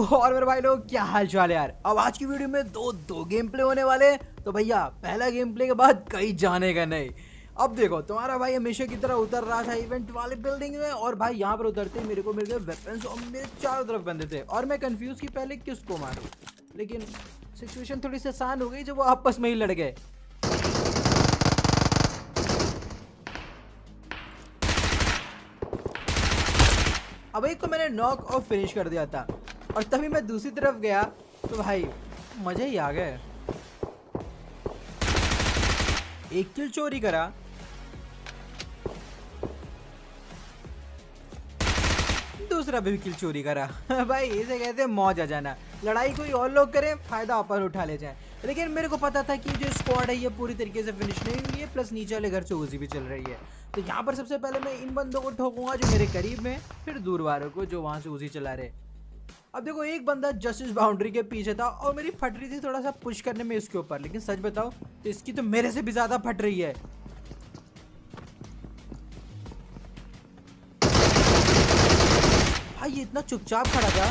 और मेरे भाई लोग क्या हाल चाल है यार। अब आज की वीडियो में दो गेम प्ले होने वाले हैं। तो भैया पहला गेम प्ले के बाद कहीं जाने का नहीं। अब देखो तुम्हारा भाई हमेशा की तरह उतर रहा था इवेंट वाले बिल्डिंग में, और भाई यहाँ पर उतरते ही मेरे को मिल गए वेपन्स और मेरे चारों तरफ बंदे थे और मैं कंफ्यूज कि पहले किसको मारूं, लेकिन सिचुएशन थोड़ी सी आसान हो गई जब वो आपस में ही लड़ गए। अब एक को मैंने नॉक और फिनिश कर दिया था और तभी मैं दूसरी तरफ गया तो भाई मजे ही आ गए। एक किल चोरी करा, दूसरा भी किल चोरी करा। भाई इसे कहते हैं मौज आ जाना। लड़ाई कोई और लोग करें, फायदा अपन उठा ले जाए। लेकिन मेरे को पता था कि जो स्क्वाड है ये पूरी तरीके से फिनिश नहीं हुई है, प्लस नीचे वाले घर से उसी भी चल रही है। तो यहाँ पर सबसे पहले मैं इन बंदों को ठोकूंगा जो मेरे करीब में, फिर दूर वालों को जो वहां से उसी चला रहे। अब देखो एक बंदा जस्टिस बाउंड्री के पीछे था और मेरी फट रही थी थोड़ा सा पुश करने में इसके ऊपर, लेकिन सच बताओ तो इसकी तो मेरे से भी ज्यादा फट रही है। भाई ये इतना चुपचाप खड़ा था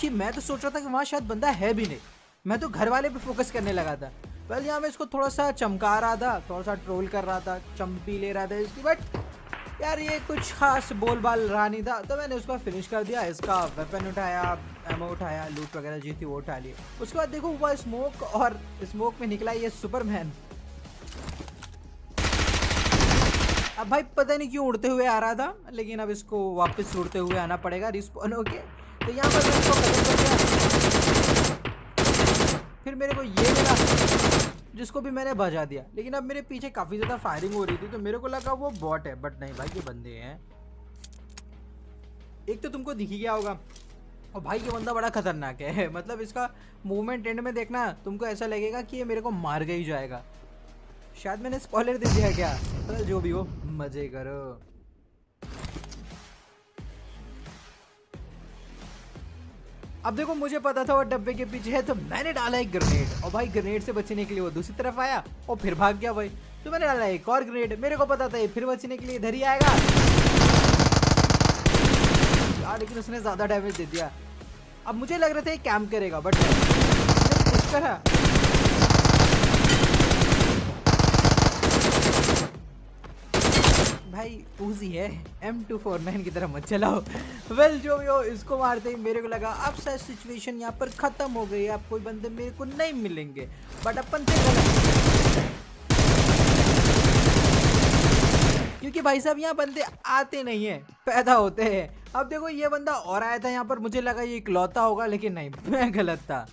कि मैं तो सोच रहा था कि वहां शायद बंदा है भी नहीं। मैं तो घर वाले पे फोकस करने लगा था। पहले यहाँ मैं इसको थोड़ा सा चमका रहा था, थोड़ा सा ट्रोल कर रहा था, चंपी ले रहा था इसकी, बट यार ये कुछ खास बोल बाल रहा नहीं था। तो मैंने उसको फिनिश कर दिया, इसका वेपन उठाया, एमो उठाया, लूट वगैरह जी थी वो उठा ली। उसके बाद देखो हुआ स्मोक और स्मोक में निकला ये सुपरमैन। अब भाई पता नहीं क्यों उड़ते हुए आ रहा था, लेकिन अब इसको वापस उड़ते हुए आना पड़ेगा रिस्पॉन होके। तो यहाँ पर मैं इसको खत्म कर दिया। फिर मेरे को ये मिला जिसको भी मैंने बजा दिया, लेकिन अब मेरे पीछे काफी ज्यादा फायरिंग हो रही थी तो मेरे को लगा वो बॉट है, बट नहीं भाई ये बंदे हैं। एक तो तुमको दिख ही गया होगा, और भाई ये बंदा बड़ा खतरनाक है। मतलब इसका मूवमेंट एंड में देखना तुमको ऐसा लगेगा कि ये मेरे को मार के ही जाएगा। शायद मैंने स्पॉइलर दे दिया क्या, तो जो भी हो मजे करो। अब देखो मुझे पता था वो डब्बे के पीछे है, तो मैंने डाला एक ग्रेनेड, और भाई ग्रेनेड से बचने के लिए वो दूसरी तरफ आया और फिर भाग गया भाई। तो मैंने डाला एक और ग्रेनेड, मेरे को पता था ये फिर बचने के लिए इधर ही आएगा यार, लेकिन उसने ज्यादा डैमेज दे दिया। अब मुझे लग रहा था ये कैंप करेगा, बट कुछ करा। भाई उजी है, M249 की तरह मत चलाओ। वेल जो भी हो, इसको मारते ही मेरे को लगा अब शायद सिचुएशन यहाँ पर खत्म हो गई, अब कोई बंदे मेरे को नहीं मिलेंगे, बट अपन थे गलत, क्योंकि भाई साहब यहाँ बंदे आते नहीं है, पैदा होते हैं। अब देखो ये बंदा और आया था यहाँ पर, मुझे लगा ये इकलौता होगा, लेकिन नहीं, मैं गलत था।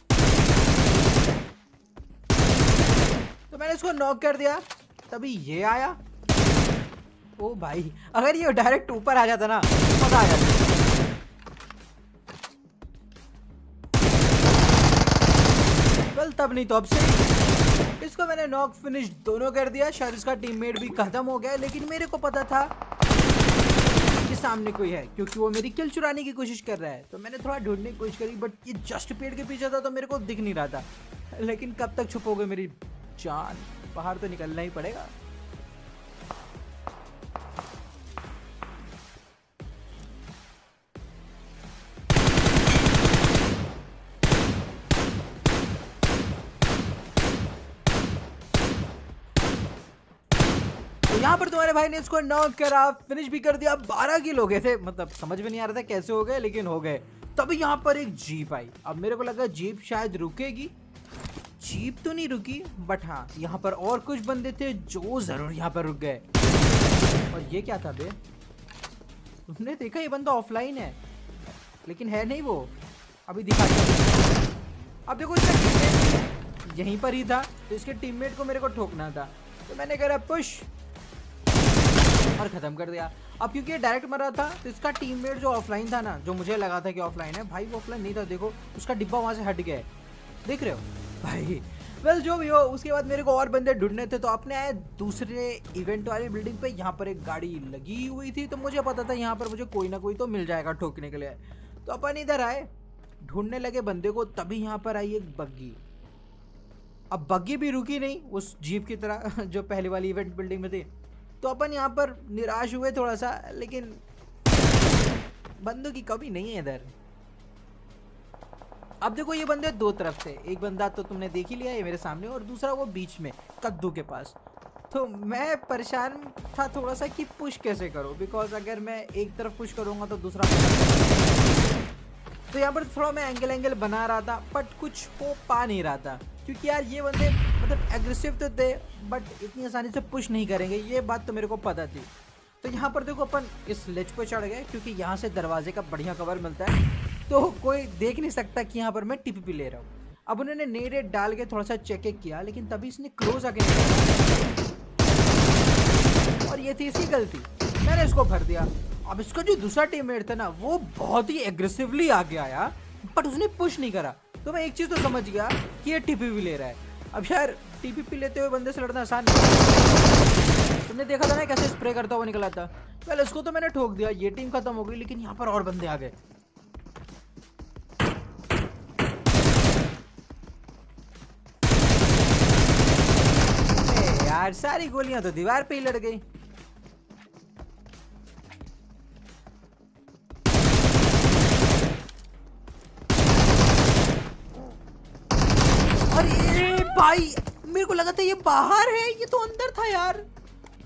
तो मैंने इसको नॉक कर दिया, तभी ये आया। ओ भाई अगर ये डायरेक्ट ऊपर आ जाता ना मजा आ जाता। वेल तब नहीं तो अब से इसको मैंने नॉक फिनिश दोनों कर दिया। शायद इसका टीममेट भी खत्म हो गया, लेकिन मेरे को पता था कि सामने कोई है, क्योंकि वो मेरी किल चुराने की कोशिश कर रहा है। तो मैंने थोड़ा ढूंढने की कोशिश करी, बट ये जस्ट पेड़ के पीछे था तो मेरे को दिख नहीं रहा था। लेकिन कब तक छुपोगे मेरी जान, बाहर तो निकलना ही पड़ेगा। यहाँ पर तुम्हारे भाई ने इसको नॉक करा, फिनिश भी कर दिया। 12 किल हो गए थे, मतलब समझ में नहीं आ रहा था कैसे हो गए, लेकिन हो गए। तभी यहाँ पर एक जीप आई। अब मेरे को लगा जीप शायद रुकेगी, जीप तो नहीं रुकी, बट हाँ यहाँ पर और कुछ बंदे थे जो जरूर यहाँ पर रुक गए। और ये क्या था बे, तुमने देखा ये बंदा ऑफलाइन है, लेकिन है नहीं वो, अभी दिखा। अब देखो इसका यहीं पर ही था, तो इसके टीममेट को मेरे को ठोकना था, तो मैंने करा पुश और खत्म कर दिया। अब क्योंकि ये डायरेक्ट मर रहा था, तो इसका टीममेट जो ऑफलाइन था ना, जो मुझे लगा था कि ऑफलाइन है, भाई वो ऑफलाइन नहीं था। देखो उसका डिब्बा वहां से हट गया है, देख रहे हो भाई। वेल जो भी हो, उसके बाद मेरे को और बंदे ढूंढने थे, तो अपने आए दूसरे इवेंट वाली बिल्डिंग पे। यहाँ पर एक गाड़ी लगी हुई थी, तो मुझे पता था यहाँ पर मुझे कोई ना कोई तो मिल जाएगा ठोकने के लिए। तो अपन इधर आए, ढूंढने लगे बंदे को, तभी यहाँ पर आई एक बग्गी। अब बग्गी भी रुकी नहीं उस जीप की तरह जो पहले वाली इवेंट बिल्डिंग में थी। तो अपन यहाँ पर निराश हुए थोड़ा सा, लेकिन बंदों की कमी नहीं है इधर। अब देखो ये बंदे दो तरफ से, एक बंदा तो तुमने देख ही लिया है मेरे सामने, और दूसरा वो बीच में कद्दू के पास। तो मैं परेशान था थोड़ा सा कि पुश कैसे करूं, बिकॉज अगर मैं एक तरफ पुश करूंगा तो दूसरा, तो यहाँ पर थोड़ा मैं एंगल बना रहा था, बट कुछ हो पा नहीं रहा था, क्योंकि यार ये बंदे मतलब एग्रेसिव तो थे बट इतनी आसानी से पुश नहीं करेंगे, ये बात तो मेरे को पता थी। तो यहाँ पर देखो अपन इस लेच पे चढ़ गए, क्योंकि यहाँ से दरवाजे का बढ़िया कवर मिलता है, तो कोई देख नहीं सकता कि यहाँ पर मैं टीपीपी ले रहा हूँ। अब उन्होंने नेट डाल के थोड़ा सा चेक किया, लेकिन तभी इसने क्लोज आके निकाला, और ये थी इसकी गलती, मैंने इसको भर दिया। अब इसका जो दूसरा टीममेट था ना, वो बहुत ही एग्रेसिवली आगे आया, बट उसने पुश नहीं करा। तो मैं एक चीज तो समझ गया कि ये टीपीपी ले रहा है। अब यार टीपीपी लेते हुए बंदे से लड़ना आसान नहीं, तुमने देखा था ना कैसे स्प्रे करता हुआ निकला था। पहले इसको तो मैंने ठोक दिया, ये टीम खत्म हो गई, लेकिन यहाँ पर और बंदे आ गए। यार सारी गोलियां तो दीवार पे ही लड़ गई। अरे भाई मेरे को लगा था ये बाहर है, ये तो अंदर था यार।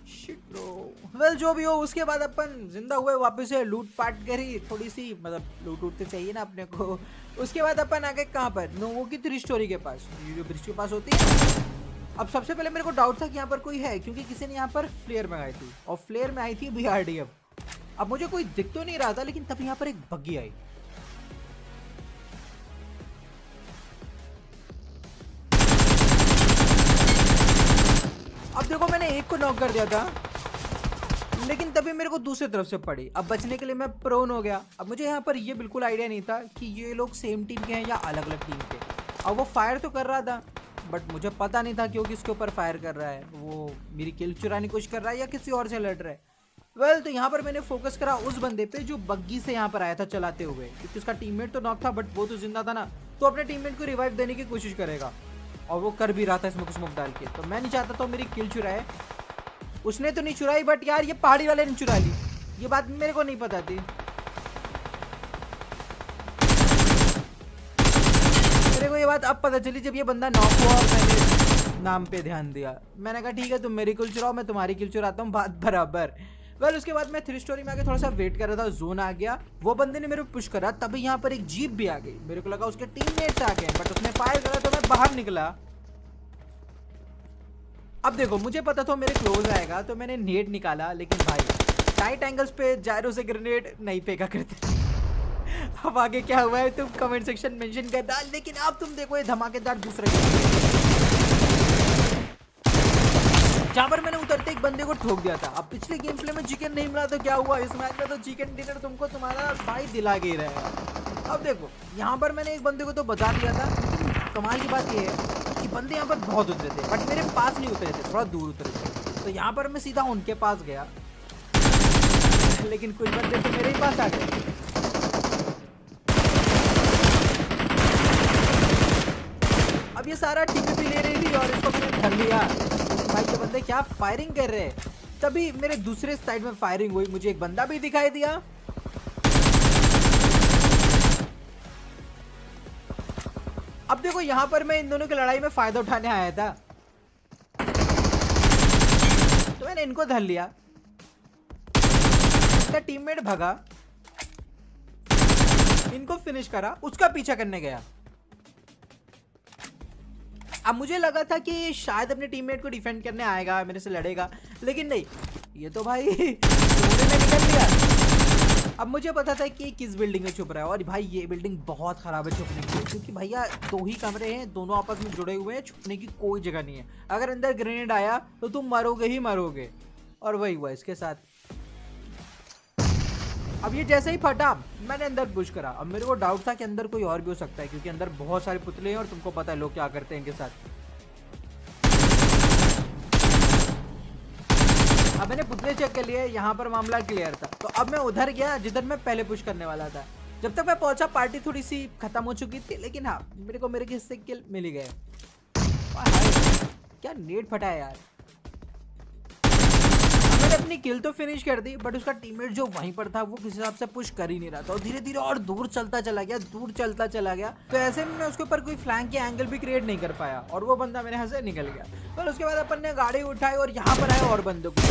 Shit bro. वेल जो भी हो, उसके बाद अपन जिंदा हुए, वापस से लूट पाट करी थोड़ी सी, मतलब लूट तो चाहिए ना अपने को। उसके बाद अपन आ गए कहाँ पर, नोवो की 3 स्टोरी के पास, जो ब्रिज के पास होती है। अब सबसे पहले मेरे को डाउट था कि यहाँ पर कोई है, क्योंकि किसी ने यहाँ पर फ्लेयर मंगाई थी, और फ्लेयर में आई थी BRDF। अब मुझे कोई दिख तो नहीं रहा था, लेकिन तब यहाँ पर एक बग्गी आई। अब देखो मैंने एक को नॉक कर दिया था, लेकिन तभी मेरे को दूसरी तरफ से पड़ी। अब बचने के लिए मैं प्रोन हो गया। अब मुझे यहाँ पर ये बिल्कुल आइडिया नहीं था कि ये लोग सेम टीम के हैं या अलग अलग टीम के। अब वो फायर तो कर रहा था, बट मुझे पता नहीं था कि वो किसके ऊपर फायर कर रहा है, वो मेरी किल चुराने की कोशिश कर रहा है या किसी और से लड़ रहा है। वेल तो यहाँ पर मैंने फोकस करा उस बंदे पे जो बग्गी से यहाँ पर आया था चलाते हुए, क्योंकि उसका टीममेट तो नॉक था, बट वो तो जिंदा था ना, तो अपने टीममेट को रिवाइव देने की कोशिश करेगा, और वो कर भी रहा था स्मोक डाल के। तो मैं नहीं चाहता तो मेरी किल चुराए। उसने तो नहीं चुराई, बट यार ये पहाड़ी वाले ने चुरा ली, ये बात मेरे को नहीं पता थी। मेरे को ये बात अब पता चली जब ये बंदा नॉक हुआ और मैंने नाम पे ध्यान दिया। मैंने कहा ठीक है तुम मेरी किल चुराओ, मैं तुम्हारी किल चुराता हूँ, बात बराबर। वेल उसके बाद मैं 3 स्टोरी में आके थोड़ा सा वेट कर रहा था, जोन आ गया, वो बंदे ने मेरे को पुश करा, तभी यहाँ पर एक जीप भी आ गई। मेरे को लगा उसके टीममेट्स आ गए, बट उसने फायर करा तो मैं बाहर निकला। अब देखो मुझे पता था मेरे क्लोज आएगा, तो मैंने नेट निकाला, लेकिन भाई टाइट एंगल्स पे जायरो से ग्रेनेड नहीं फेंका करते। अब आगे क्या हुआ है तुम कमेंट सेक्शन मेंशन कर डाल, लेकिन अब तुम देखो ये धमाकेदार दूसरा जहाँ पर मैंने उतरते एक बंदे को ठोक दिया था। अब पिछले गेम प्ले में चिकन नहीं मिला तो क्या हुआ, इस मैच में तो चिकन डिनर तुमको तुम्हारा भाई दिला के ही रहेगा। अब देखो यहाँ पर मैंने एक बंदे को तो बता दिया था, लेकिन कमाल की बात ये है कि बंदे यहाँ पर बहुत उतरे थे, बट मेरे पास नहीं उतरे थे, थोड़ा दूर उतरे थे। तो यहाँ पर मैं सीधा उनके पास गया, लेकिन कुछ बंदे तो मेरे ही पास आ गए। अब ये सारा टीपीपी ले रही थी और इसको मैंने धर लिया। भाई ये बंदे क्या फायरिंग कर रहे हैं। तभी मेरे दूसरे साइड में फायरिंग हुई, मुझे एक बंदा भी दिखाई दिया। अब देखो यहाँ पर मैं इन दोनों की लड़ाई में फायदा उठाने आया था, तो मैंने इनको धर लिया। इनका टीममेट भगा, इनको फिनिश करा, उसका पीछा करने गया। अब मुझे लगा था कि शायद अपने टीममेट को डिफेंड करने आएगा, मेरे से लड़ेगा, लेकिन नहीं, ये तो भाई में निकल गया। अब मुझे पता था कि किस बिल्डिंग में छुप रहा है, और भाई ये बिल्डिंग बहुत खराब है छुपने के लिए, क्योंकि भैया 2 ही कमरे हैं, दोनों आपस में जुड़े हुए हैं, छुपने की कोई जगह नहीं है। अगर अंदर ग्रेनेड आया तो तुम मरोगे ही मरोगे, और वही हुआ इसके साथ। अब ये जैसे ही फटा मैंने अंदर पुश करा। अब मेरे को डाउट था कि अंदर कोई और भी हो सकता है, क्योंकि अंदर बहुत सारे पुतले हैं और तुमको पता है लोग क्या करते हैं इनके साथ। अब मैंने पुतले चेक कर लिए, यहाँ पर मामला क्लियर था। तो अब मैं उधर गया जिधर मैं पहले पुश करने वाला था। जब तक मैं पहुंचा पार्टी थोड़ी सी खत्म हो चुकी थी, लेकिन हाँ मेरे को मेरे हिस्से किल मिल ही गए। क्या नेट फटा है यार। मैंने अपनी किल तो फिनिश कर दी, बट उसका टीममेट जो वहीं पर था वो किसी हिसाब से पुश कर ही नहीं रहा था और धीरे धीरे और दूर चलता चला गया। तो ऐसे में मैं उसके ऊपर कोई फ्लैंक या एंगल भी क्रिएट नहीं कर पाया और वो बंदा मेरे यहाँ से निकल गया। पर उसके बाद अपन ने गाड़ी उठाई और यहाँ पर आए और बंदों को।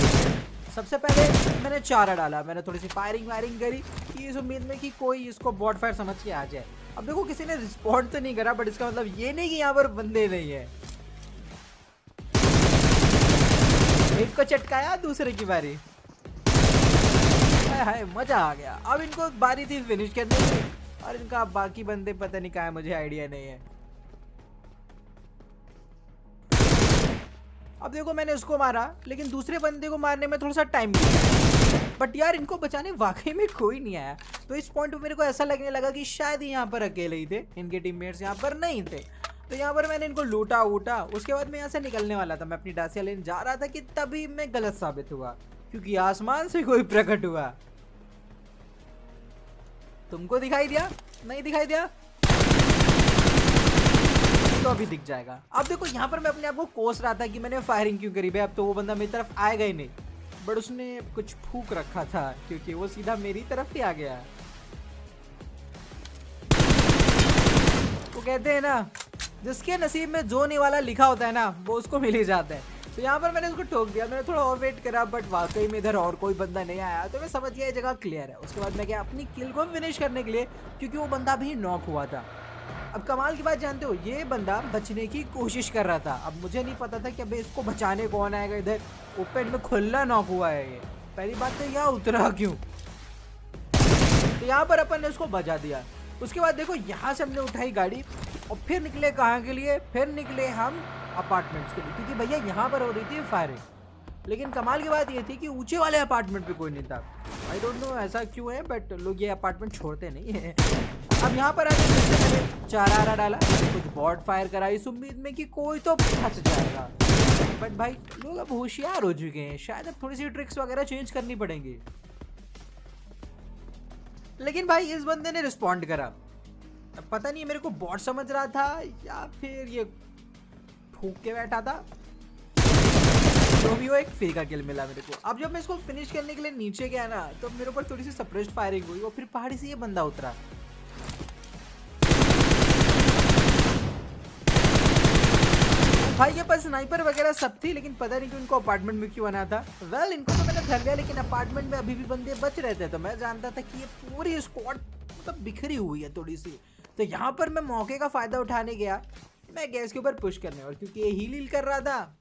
सबसे पहले मैंने चारा डाला, मैंने थोड़ी सी फायरिंग करी कि इस उम्मीद में कि कोई इसको बॉट फायर समझ के आ जाए। अब देखो किसी ने रिस्पॉन्ड तो नहीं करा, बट इसका मतलब ये नहीं कि यहाँ पर बंदे नहीं है। एक को चटकाया, दूसरे की बारी। हाय मजा आ गया। अब इनको बारी थी फिनिश करने की और इनका बाकी बंदे पता नहीं कहाँ है, मुझे आइडिया नहीं है। अब देखो मैंने उसको मारा, लेकिन दूसरे बंदे को मारने में थोड़ा सा टाइम लिया, बट यार इनको बचाने वाकई में कोई नहीं आया। तो इस पॉइंट पे मेरे को ऐसा लगने लगा कि शायद यहाँ पर अकेले ही थे, इनके टीममेट्स यहाँ पर नहीं थे। तो यहाँ पर मैंने इनको लूटा उठा। उसके बाद मैं यहाँ से निकलने वाला था, मैं अपनी डासिया लेने जा रहा था कि तभी मैं गलत साबित हुआ, क्योंकि आसमान से कोई प्रकट हुआ। तुमको दिखाई दिया? नहीं दिखाई दिया तो अभी दिख जाएगा। अब देखो यहाँ पर मैं अपने आप को कोस रहा था कि मैंने फायरिंग क्यों करी भाई, अब तो वो बंदा मेरी तरफ आएगा ही नहीं, बट उसने कुछ फूक रखा था क्योंकि वो सीधा मेरी तरफ ही आ गया। वो कहते हैं ना, जिसके नसीब में जो नहीं वाला लिखा होता है ना, वो उसको मिल ही जाता है। तो यहाँ पर मैंने उसको ठोक दिया। मैंने थोड़ा और वेट करा, बट वाकई में इधर और कोई बंदा नहीं आया, तो मैं समझ गया ये जगह क्लियर है। उसके बाद मैं गया अपनी किल को फिनिश करने के लिए, क्योंकि वो बंदा भी नॉक हुआ था। अब कमाल की बात जानते हो, ये बंदा बचने की कोशिश कर रहा था। अब मुझे नहीं पता था कि अबे इसको बचाने कौन आएगा। इधर ओपन में खुला नॉक हुआ है ये। पहली बात तो यहाँ उतरा क्यों? तो यहाँ पर अपन ने उसको बचा दिया। उसके बाद देखो यहाँ से हमने उठाई गाड़ी और फिर निकले कहाँ के लिए? फिर निकले हम अपार्टमेंट्स के लिए, क्योंकि भैया यहाँ पर हो रही थी फायरिंग। लेकिन कमाल की बात ये थी कि ऊंचे वाले अपार्टमेंट पे कोई नहीं था। आई डोंट नो ऐसा क्यों है, बट लोग ये अपार्टमेंट छोड़ते नहीं है। अब यहाँ पर आके मैंने चारा डाला, कुछ बॉट फायर करा इस उम्मीद में कि कोई तो फंस जाएगा, बट भाई लोग अब होशियार हो चुके हैं, शायद अब थोड़ी सी ट्रिक्स वगैरह चेंज करनी पड़ेंगी। लेकिन भाई इस बंदे ने रिस्पॉन्ड करा। पता नहीं मेरे को बॉट समझ रहा था या फिर ये फूक के बैठा था, तो भी वो एक फ्री का किल मिला मेरे को। अब जब मैं इसको फिनिश करने के लिए नीचे गया ना, तो मेरे ऊपर थोड़ी सी सप्रेस्ड फायरिंग हुई और फिर पहाड़ी से ये बंदा उतरा। भाई के पास स्नाइपर वगैरह सब थी, लेकिन पता नहीं कि उनको अपार्टमेंट में क्यों आना था। वेल इनको तो मैंने धर लिया, लेकिन अपार्टमेंट में अभी भी बंदे बच रहे थे। तो मैं जानता था कि ये पूरी स्क्वाड मतलब बिखरी हुई है थोड़ी सी। तो यहाँ पर मैं मौके का फायदा उठाने गया, मैं गैस के ऊपर पुश करने, और क्योंकि ये हील कर रहा था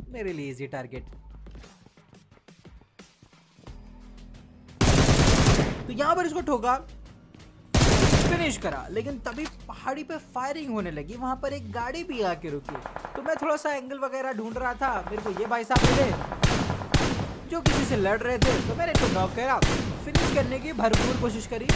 मेरे लिए इजी टारगेट। तो यहाँ पर इसको ठोका, फिनिश करा, लेकिन तभी पहाड़ी पे फायरिंग होने लगी। वहां पर एक गाड़ी भी आके रुकी, तो मैं थोड़ा सा एंगल वगैरह ढूंढ रहा था। मेरे को ये भाई साहब मिले जो किसी से लड़ रहे थे, तो मैंने इनको नॉक करा, फिनिश करने की भरपूर कोशिश करी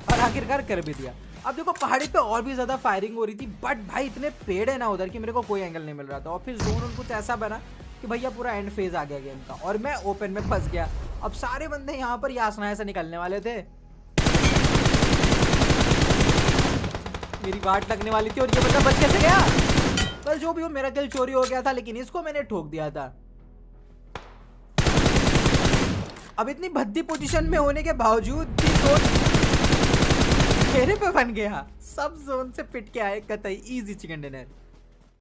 और आखिरकार कर भी दिया। अब देखो पहाड़ी पे और भी ज्यादा फायरिंग हो रही थी, बट भाई इतने पेड़ है ना उधर कि मेरे को कोई एंगल नहीं मिल रहा था। और फिर जोन कुछ ऐसा बना कि भैया पूरा एंड फेज आ गया गेम का और मैं ओपन में फंस गया। अब सारे बंदे यहाँ पर यासना से निकलने वाले थे, मेरी बाट लगने वाली थी और ये बंदा बच कैसे गया? पर जो भी हो, मेरा किल चोरी हो गया था, लेकिन इसको मैंने ठोक दिया था। अब इतनी भद्दी पोजीशन में होने के बावजूद भी मेरे पे बन गया। सब जोन से पिट के आए कतई इजी चिकन डिनर।